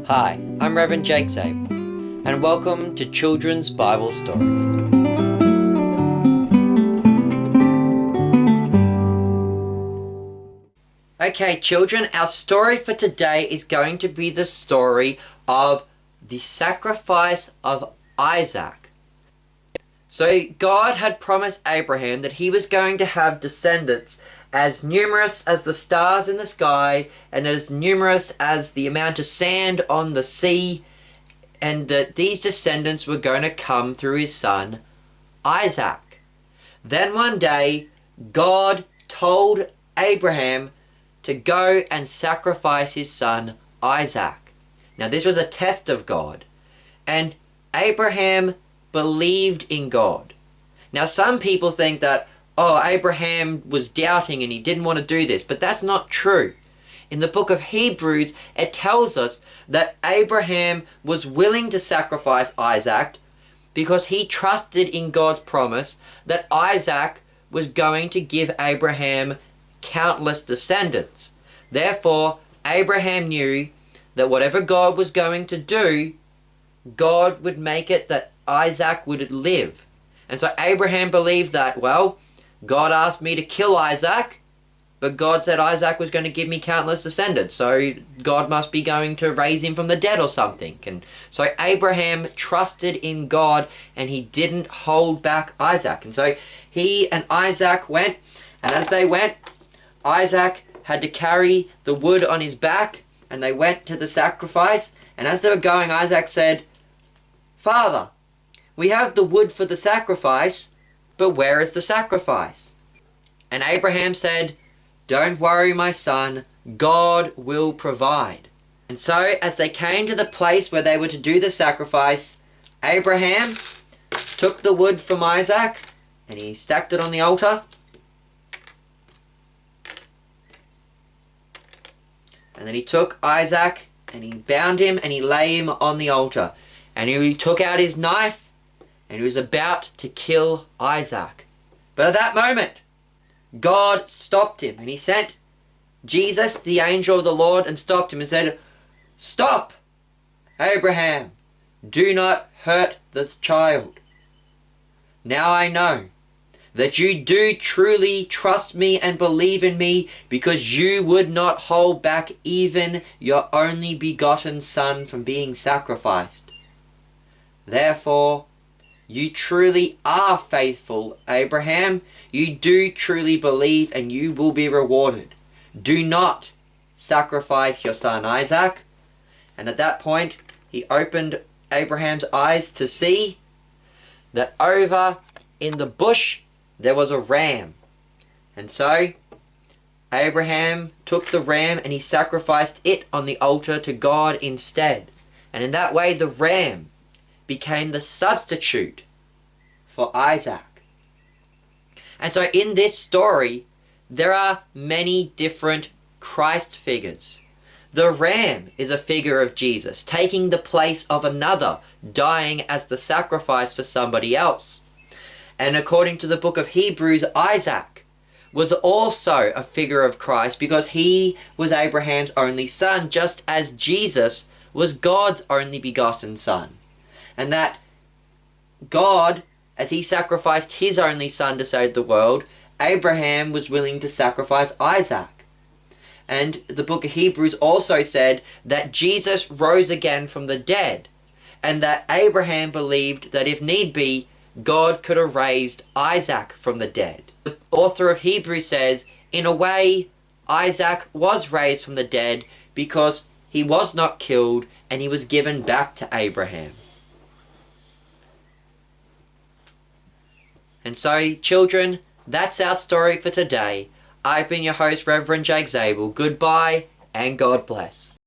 Hi, I'm Reverend Jake Zabel, and welcome to Children's Bible Stories. Okay, children, our story for today is going to be the story of the sacrifice of Isaac. So God had promised Abraham that he was going to have descendants as numerous as the stars in the sky and as numerous as the amount of sand on the sea, and that these descendants were going to come through his son Isaac. Then one day God told Abraham to go and sacrifice his son Isaac. Now this was a test of God, and Abraham believed in God. Now some people think that, Abraham was doubting and he didn't want to do this, but that's not true. In the book of Hebrews, it tells us that Abraham was willing to sacrifice Isaac because he trusted in God's promise that Isaac was going to give Abraham countless descendants. Therefore, Abraham knew that whatever God was going to do, God would make it that Isaac would live. And so Abraham believed that, God asked me to kill Isaac, but God said Isaac was going to give me countless descendants, so God must be going to raise him from the dead or something. And so Abraham trusted in God, and he didn't hold back Isaac. And so he and Isaac went, and as they went, Isaac had to carry the wood on his back, and they went to the sacrifice. And as they were going, Isaac said, "Father, we have the wood for the sacrifice, but where is the sacrifice?" And Abraham said, "Don't worry, my son, God will provide." And so as they came to the place where they were to do the sacrifice, Abraham took the wood from Isaac and he stacked it on the altar. And then he took Isaac and he bound him and he lay him on the altar. And he took out his knife and he was about to kill Isaac. But at that moment, God stopped him, and he sent Jesus, the angel of the Lord, and stopped him and said, "Stop, Abraham, do not hurt this child. Now I know that you do truly trust me and believe in me, because you would not hold back even your only begotten son from being sacrificed. Therefore, you truly are faithful, Abraham. You do truly believe, and you will be rewarded. Do not sacrifice your son Isaac." And at that point, he opened Abraham's eyes to see that over in the bush there was a ram. And so Abraham took the ram and he sacrificed it on the altar to God instead. And in that way, the ram became the substitute for Isaac. And so in this story, there are many different Christ figures. The ram is a figure of Jesus, taking the place of another, dying as the sacrifice for somebody else. And according to the book of Hebrews, Isaac was also a figure of Christ because he was Abraham's only son, just as Jesus was God's only begotten son. And that God, as he sacrificed his only son to save the world, Abraham was willing to sacrifice Isaac. And the book of Hebrews also said that Jesus rose again from the dead, and that Abraham believed that if need be, God could have raised Isaac from the dead. The author of Hebrews says, in a way, Isaac was raised from the dead because he was not killed and he was given back to Abraham. And so, children, that's our story for today. I've been your host, Reverend Jake Zabel. Goodbye, and God bless.